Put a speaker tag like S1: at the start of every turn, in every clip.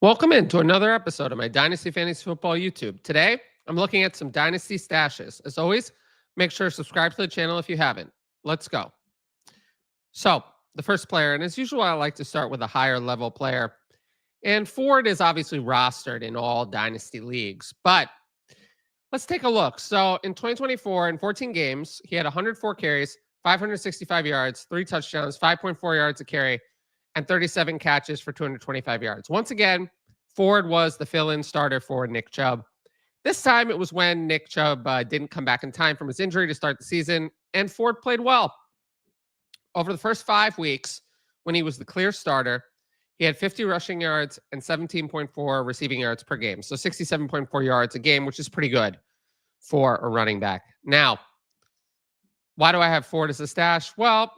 S1: Welcome into another episode of my Dynasty Fantasy Football YouTube. Today, I'm looking at some Dynasty stashes. As always, make sure to subscribe to the channel if you haven't. Let's go. So, the first player, and as usual, I like to start with a higher level player. And Ford is obviously rostered in all Dynasty leagues, but let's take a look. So, in 2024, in 14 games, he had 104 carries, 565 yards, 3 touchdowns, 5.4 yards a carry, and 37 catches for 225 yards. Once again, Ford was the fill-in starter for Nick Chubb. This time it was when Nick Chubb didn't come back in time from his injury to start the season, and Ford played well. Over the first 5 weeks, when he was the clear starter, he had 50 rushing yards and 17.4 receiving yards per game. So 67.4 yards a game, which is pretty good for a running back. Now, why do I have Ford as a stash? Well,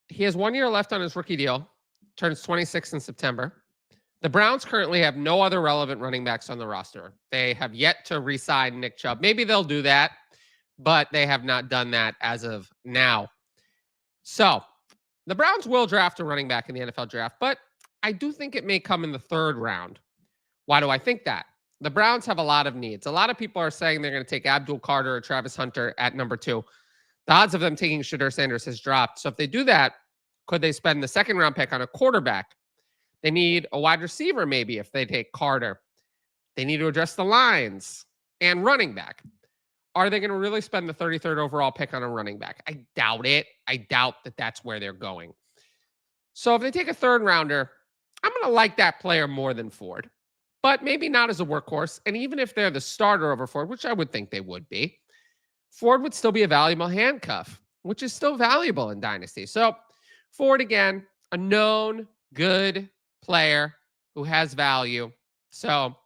S1: he has 1 year left on his rookie deal, turns 26 in September. The Browns currently have no other relevant running backs on the roster. They have yet to re-sign Nick Chubb. Maybe they'll do that, but they have not done that as of now. So the Browns will draft a running back in the NFL draft, but I do think it may come in the 3rd round. Why do I think that? The Browns have a lot of needs. A lot of people are saying they're going to take Abdul Carter or Travis Hunter at number 2. The odds of them taking Shedeur Sanders has dropped. So if they do that, could they spend the 2nd round pick on a quarterback? They need a wide receiver maybe if they take Carter. They need to address the lines and running back. Are they going to really spend the 33rd overall pick on a running back? I doubt it. I doubt that that's where they're going. So if they take a 3rd rounder, I'm going to like that player more than Ford, but maybe not as a workhorse. And even if they're the starter over Ford, which I would think they would be, Ford would still be a valuable handcuff, which is still valuable in Dynasty. So Ford, again, a known good player who has value. So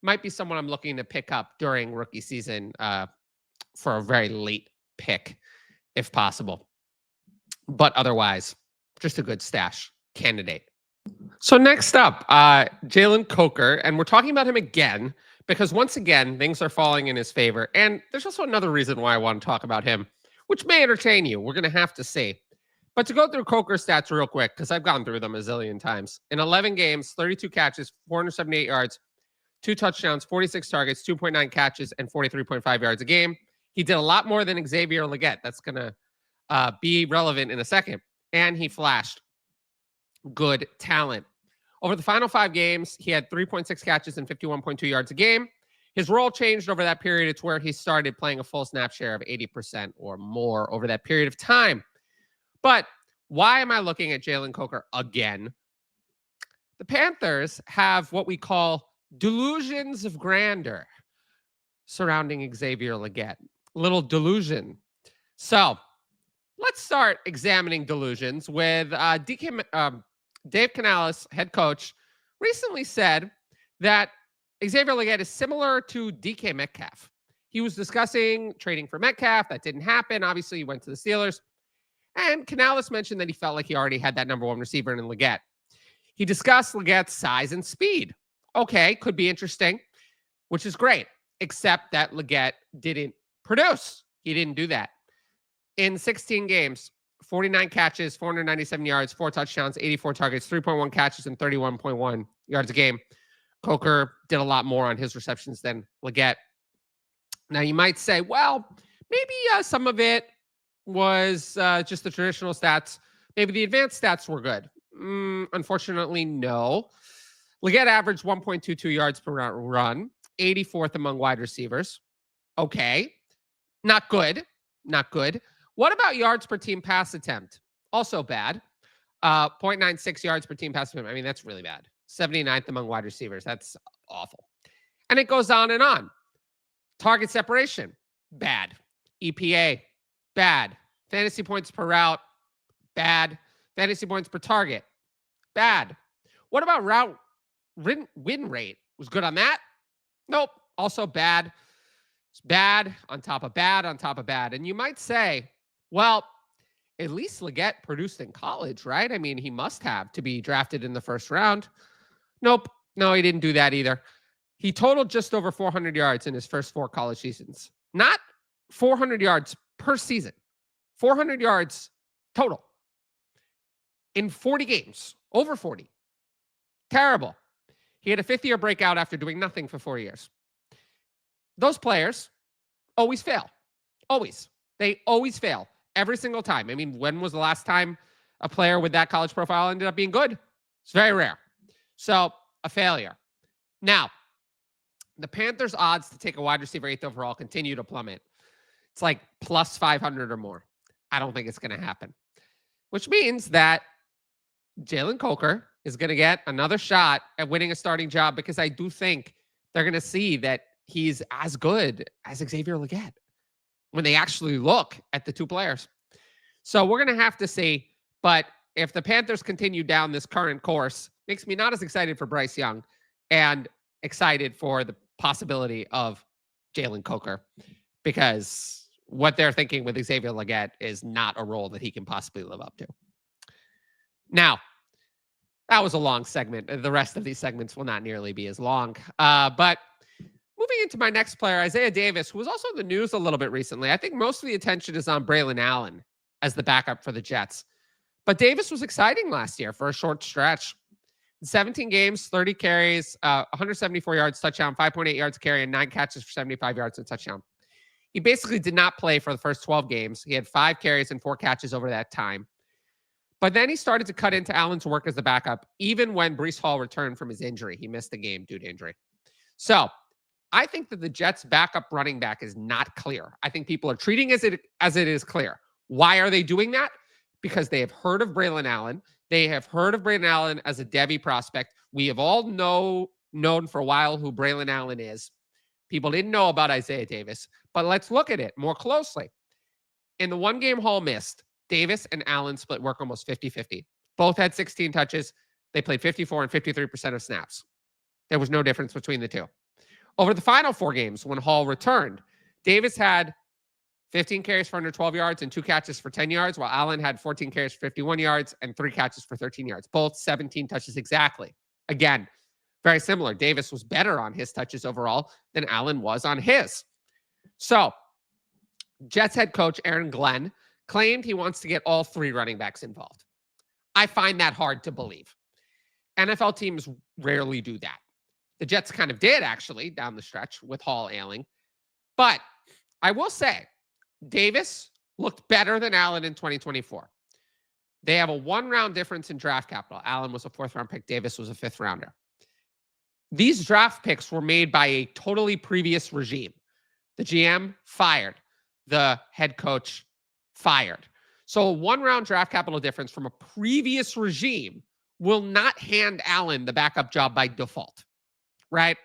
S1: might be someone I'm looking to pick up during rookie season for a very late pick, if possible. But otherwise, just a good stash candidate. So next up, Jalen Coker, and we're talking about him again because once again, things are falling in his favor. And there's also another reason why I want to talk about him, which may entertain you. We're going to have to see. But to go through Coker's stats real quick, because I've gone through them a zillion times. In 11 games, 32 catches, 478 yards, 2 touchdowns, 46 targets, 2.9 catches, and 43.5 yards a game. He did a lot more than Xavier Legette. That's going to be relevant in a second. And he flashed good talent. Over the final 5 games, he had 3.6 catches and 51.2 yards a game. His role changed over that period. It's where he started playing a full snap share of 80% or more over that period of time. But why am I looking at Jalen Coker again? The Panthers have what we call delusions of grandeur surrounding Xavier Legette. Little delusion. So let's start examining delusions with Dave Canales, head coach, recently said that Xavier Legette is similar to DK Metcalf. He was discussing trading for Metcalf. That didn't happen. Obviously, he went to the Steelers. And Canales mentioned that he felt like he already had that number 1 receiver in Legette. He discussed Legette's size and speed. Okay, could be interesting, which is great, except that Legette didn't produce. He didn't do that. In 16 games, 49 catches, 497 yards, 4 touchdowns, 84 targets, 3.1 catches, and 31.1 yards a game. Coker did a lot more on his receptions than Legette. Now, you might say, well, maybe some of it was just the traditional stats. Maybe the advanced stats were good. Unfortunately, no. Legette averaged 1.22 yards per run, 84th among wide receivers. Okay. Not good. Not good. What about yards per team pass attempt? Also bad. 0.96 yards per team pass attempt. I mean, that's really bad. 79th among wide receivers. That's awful. And it goes on and on. Target separation, bad. EPA, bad. Fantasy points per route, bad. Fantasy points per target, bad. What about route win rate? Was good on that? Nope. Also bad. It's bad on top of bad on top of bad. And you might say, well, at least Legette produced in college, right? I mean, he must have to be drafted in the 1st round. Nope. No, he didn't do that either. He totaled just over 400 yards in his first 4 college seasons. Not 400 yards per season. 400 yards total in 40 games, over 40. Terrible. He had a fifth-year breakout after doing nothing for 4 years. Those players always fail. Always. They always fail. Every single time. I mean, when was the last time a player with that college profile ended up being good? It's very rare. So, a failure. Now, the Panthers' odds to take a wide receiver 8th overall continue to plummet. It's like plus 500 or more. I don't think it's going to happen. Which means that Jalen Coker is going to get another shot at winning a starting job, because I do think they're going to see that he's as good as Xavier Legette when they actually look at the two players. So we're going to have to see. But if the Panthers continue down this current course, makes me not as excited for Bryce Young and excited for the possibility of Jalen Coker, because what they're thinking with Xavier Legette is not a role that he can possibly live up to. Now, that was a long segment. The rest of these segments will not nearly be as long. But moving into my next player, Isaiah Davis, who was also in the news a little bit recently. I think most of the attention is on Braylon Allen as the backup for the Jets. But Davis was exciting last year for a short stretch. 17 games, 30 carries, 174 yards, touchdown, 5.8 yards carry, and 9 catches for 75 yards and touchdown. He basically did not play for the first 12 games. He had 5 carries and 4 catches over that time. But then he started to cut into Allen's work as the backup, even when Breece Hall returned from his injury. He missed the game due to injury. So I think that the Jets' backup running back is not clear. I think people are treating it as it is clear. Why are they doing that? Because they have heard of Braylon Allen. They have heard of Braylon Allen as a Devy prospect. We have all known for a while who Braylon Allen is. People didn't know about Isaiah Davis. But let's look at it more closely. In the one game Hall missed, Davis and Allen split work almost 50-50. Both had 16 touches. They played 54 and 53% of snaps. There was no difference between the two. Over the final 4 games, when Hall returned, Davis had 15 carries for under 12 yards and 2 catches for 10 yards, while Allen had 14 carries for 51 yards and 3 catches for 13 yards. Both 17 touches exactly. Again, very similar. Davis was better on his touches overall than Allen was on his. So, Jets head coach Aaron Glenn claimed he wants to get all 3 running backs involved. I find that hard to believe. NFL teams rarely do that. The Jets kind of did, actually, down the stretch with Hall ailing. But I will say, Davis looked better than Allen in 2024. They have a 1-round difference in draft capital. Allen was a 4th-round pick. Davis was a 5th-rounder. These draft picks were made by a totally previous regime. The GM fired. The head coach fired. So a 1-round draft capital difference from a previous regime will not hand Allen the backup job by default, right?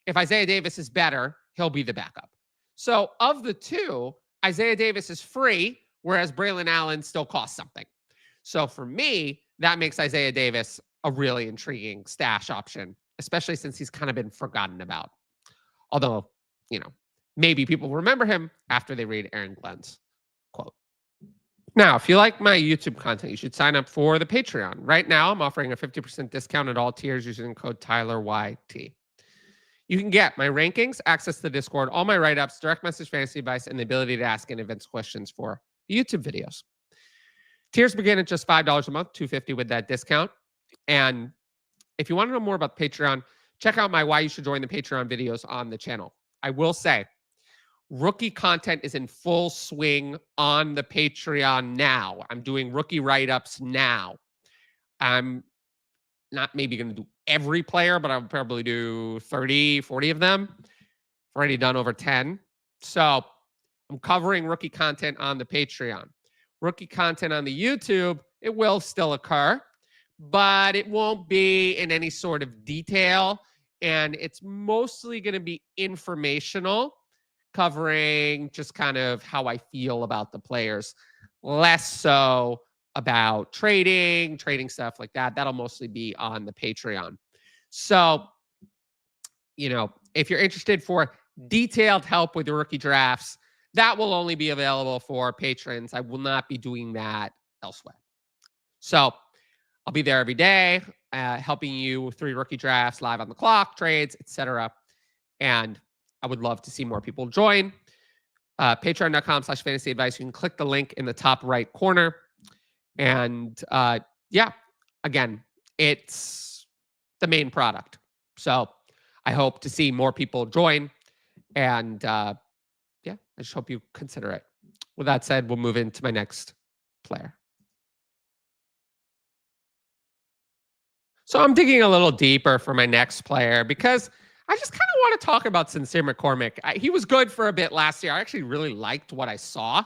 S1: If Isaiah Davis is better, he'll be the backup. So of the two, Isaiah Davis is free, whereas Braylon Allen still costs something. So for me, that makes Isaiah Davis a really intriguing stash option, especially since he's kind of been forgotten about. Although, maybe people remember him after they read Aaron Glenn's quote. Now, if you like my YouTube content, you should sign up for the Patreon. Right now, I'm offering a 50% discount at all tiers using code TylerYT. You can get my rankings, access to Discord, all my write-ups, direct message fantasy advice, and the ability to ask and advance questions for YouTube videos. Tiers begin at just $5 a month, $250 with that discount. And if you want to know more about Patreon, check out my Why You Should Join the Patreon videos on the channel. I will say, rookie content is in full swing on the Patreon now. I'm doing rookie write-ups now. I'm not maybe going to do every player, but I'll probably do 30, 40 of them. I've already done over 10. So I'm covering rookie content on the Patreon. Rookie content on the YouTube, it will still occur, but it won't be in any sort of detail. And it's mostly going to be informational, covering just kind of how I feel about the players, less so about trading stuff like that. That'll mostly be on the Patreon. So, if you're interested for detailed help with your rookie drafts, that will only be available for patrons. I will not be doing that elsewhere. So I'll be there every day, helping you through your rookie drafts, live on the clock, trades, etc. And I would love to see more people join. Patreon.com/fantasy advice. You can click the link in the top right corner. And again, it's the main product. So I hope to see more people join. And yeah, I just hope you consider it. With that said, we'll move into my next player. So I'm digging a little deeper for my next player because I just kind of want to talk about Sincere McCormick. He was good for a bit last year. I actually really liked what I saw.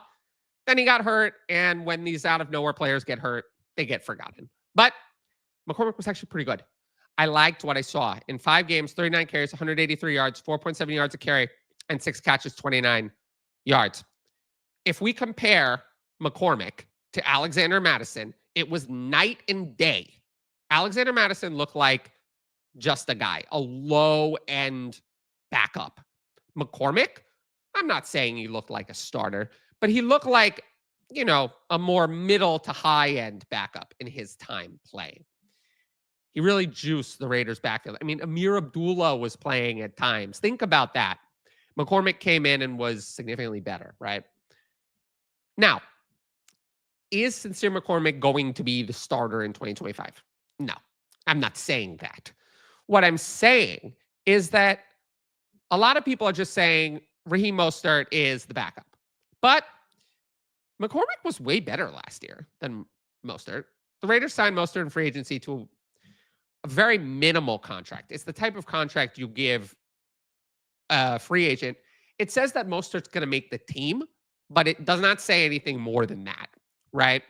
S1: Then he got hurt, and when these out of nowhere players get hurt, they get forgotten. But McCormick was actually pretty good. I liked what I saw. In 5 games, 39 carries, 183 yards, 4.7 yards a carry, and 6 catches, 29 yards. If we compare McCormick to Alexander Madison, it was night and day. Alexander Madison looked like just a guy, a low-end backup. McCormick, I'm not saying he looked like a starter, but he looked like, you know, a more middle to high-end backup in his time playing. He really juiced the Raiders' backfield. I mean, Amir Abdullah was playing at times. Think about that. McCormick came in and was significantly better, right? Now, is Sincere McCormick going to be the starter in 2025? No, I'm not saying that. What I'm saying is that a lot of people are just saying Raheem Mostert is the backup. But McCormick was way better last year than Mostert. The Raiders signed Mostert in free agency to a very minimal contract. It's the type of contract you give a free agent. It says that Mostert's going to make the team, but it does not say anything more than that, right?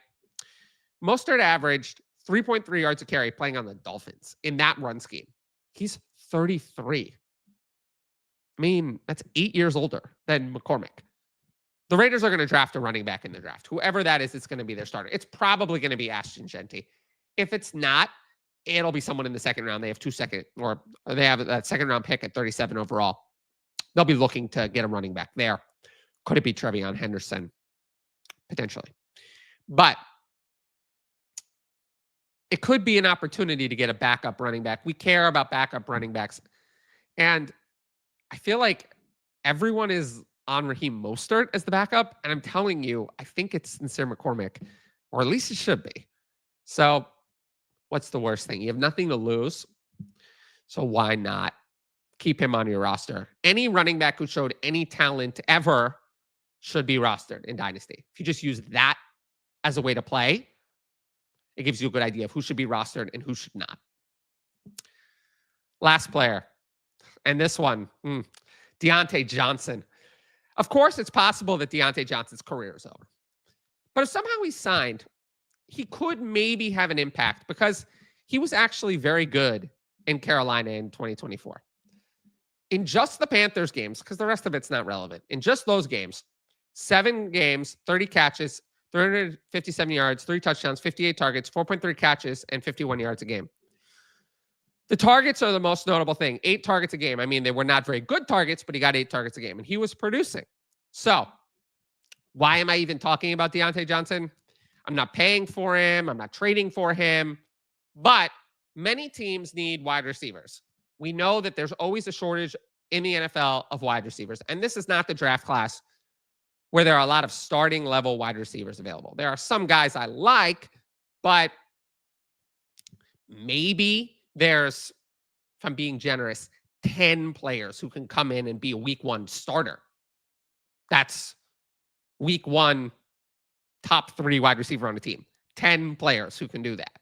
S1: Mostert averaged 3.3 yards a carry playing on the Dolphins in that run scheme. He's 33. I mean, that's 8 years older than McCormick. The Raiders are going to draft a running back in the draft. Whoever that is, it's going to be their starter. It's probably going to be Ashton Jeanty. If it's not, it'll be someone in the second round. They have they have that second round pick at 37 overall. They'll be looking to get a running back there. Could it be Trevion Henderson? Potentially. But it could be an opportunity to get a backup running back. We care about backup running backs. And I feel like everyone is on Raheem Mostert as the backup. And I'm telling you, I think it's Sincere McCormick, or at least it should be. So what's the worst thing? You have nothing to lose. So why not keep him on your roster? Any running back who showed any talent ever should be rostered in Dynasty. If you just use that as a way to play, it gives you a good idea of who should be rostered and who should not. Last player. And this one, Diontae Johnson. Of course, it's possible that Diontae Johnson's career is over. But if somehow he's signed, he could maybe have an impact because he was actually very good in Carolina in 2024. In just the Panthers games, because the rest of it's not relevant, in just those games, 7 games, 30 catches, 357 yards, 3 touchdowns, 58 targets, 4.3 catches, and 51 yards a game. The targets are the most notable thing. 8 targets a game. I mean, they were not very good targets, but he got 8 targets a game, and he was producing. So why am I even talking about Diontae Johnson? I'm not paying for him. I'm not trading for him. But many teams need wide receivers. We know that there's always a shortage in the NFL of wide receivers. And this is not the draft class where there are a lot of starting level wide receivers available. There are some guys I like, but maybe there's, if I'm being generous, 10 players who can come in and be a week 1 starter. That's week 1 top 3 wide receiver on the team. 10 players who can do that.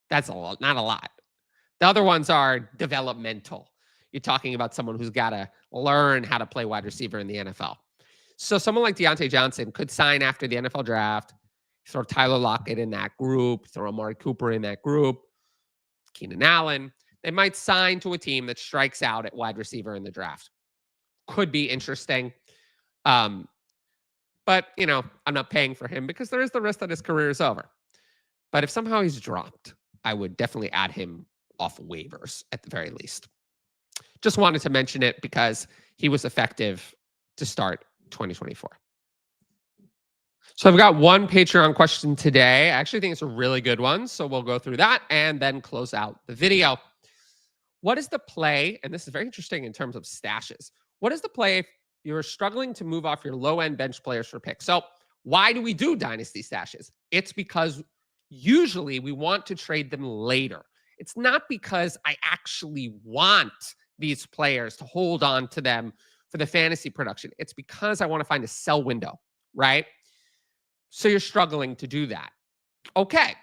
S1: That's a lot, not a lot. The other ones are developmental. You're talking about someone who's got to learn how to play wide receiver in the NFL. So someone like Diontae Johnson could sign after the NFL draft, throw Tyler Lockett in that group, throw Amari Cooper in that group, Keenan Allen. They might sign to a team that strikes out at wide receiver in the draft. Could be interesting. But, you know, I'm not paying for him because there is the risk that his career is over. But if somehow he's dropped, I would definitely add him off waivers at the very least. Just wanted to mention it because he was effective to start 2024. So I've got one Patreon question today. I actually think it's a really good one. So we'll go through that and then close out the video. What is the play? And this is very interesting in terms of stashes. What is the play if you're struggling to move off your low-end bench players for picks? So why do we do dynasty stashes? It's because usually we want to trade them later. It's not because I actually want these players to hold on to them for the fantasy production. It's because I want to find a sell window, right? So you're struggling to do that. Okay.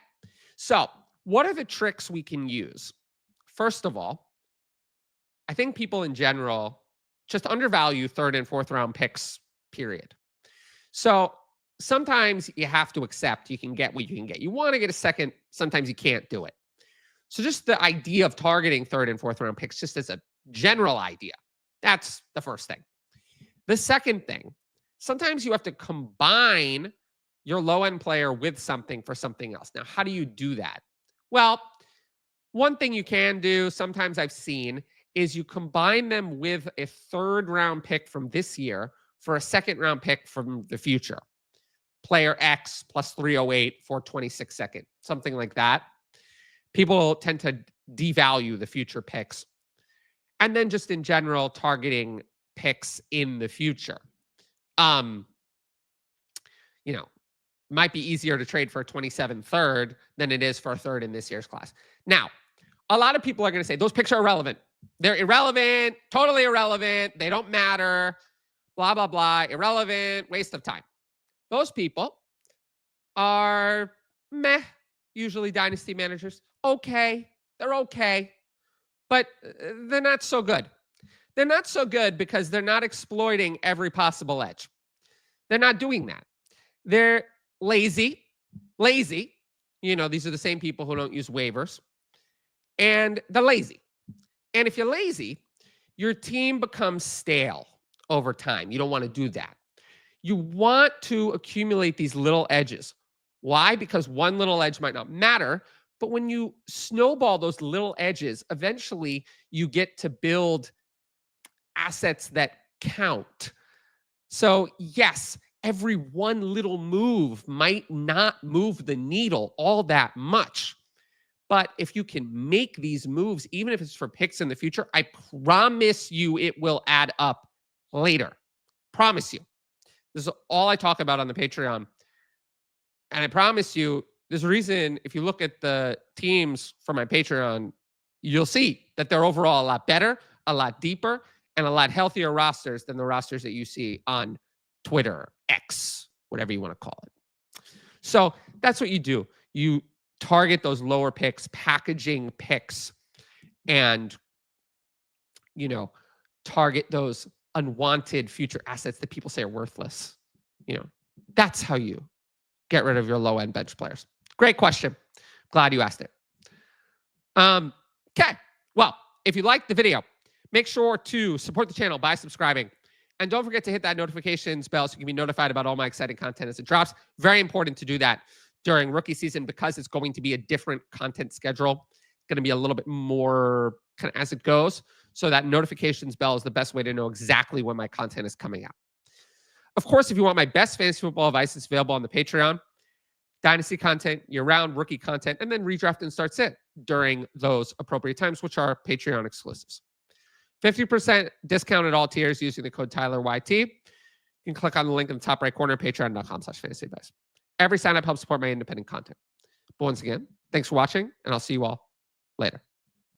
S1: So what are the tricks we can use? First of all, I think people in general just undervalue third and fourth round picks, period. So sometimes you have to accept you can get what you can get. You want to get a second, sometimes you can't do it. So just the idea of targeting third and fourth round picks, just as a general idea, that's the first thing. The second thing, sometimes you have to combine your low end player with something for something else. Now, how do you do that? Well, one thing you can do, sometimes I've seen, is you combine them with a third round pick from this year for a second round pick from the future. Player X plus 308 for 26 second, something like that. People tend to devalue the future picks. And then just in general, targeting picks in the future. You know, might be easier to trade for a 27 third than it is for a third in this year's class. Now, a lot of people are going to say those picks are irrelevant. They're irrelevant, totally irrelevant. They don't matter, blah, blah, blah, irrelevant, waste of time. Those people are meh, usually dynasty managers. Okay, they're okay, but they're not so good. They're not so good because they're not exploiting every possible edge. They're not doing that. They're lazy. You know, these are the same people who don't use waivers. And they're lazy. And if you're lazy, your team becomes stale over time. You don't want to do that. You want to accumulate these little edges. Why? Because one little edge might not matter, but when you snowball those little edges, eventually you get to build assets that count. So yes, every one little move might not move the needle all that much. But if you can make these moves, even if it's for picks in the future, I promise you it will add up later. Promise you. This is all I talk about on the Patreon. And I promise you, there's a reason, if you look at the teams for my Patreon, you'll see that they're overall a lot better, a lot deeper, and a lot healthier rosters than the rosters that you see on Twitter, X, whatever you want to call it. So that's what you do. You target those lower picks, packaging picks, and, you know, target those unwanted future assets that people say are worthless. You know, that's how you get rid of your low end bench players. Great question. Glad you asked it. Okay. Well, if you liked the video, make sure to support the channel by subscribing. And don't forget to hit that notifications bell so you can be notified about all my exciting content as it drops. Very important to do that during rookie season because it's going to be a different content schedule. It's going to be a little bit more kind of as it goes. So that notifications bell is the best way to know exactly when my content is coming out. Of course, if you want my best fantasy football advice, it's available on the Patreon. Dynasty content, year-round rookie content, and then redraft and start sit during those appropriate times, which are Patreon exclusives. 50% discount at all tiers using the code TylerYT. You can click on the link in the top right corner, patreon.com/fantasyadvice. Every sign-up helps support my independent content. But once again, thanks for watching, and I'll see you all later.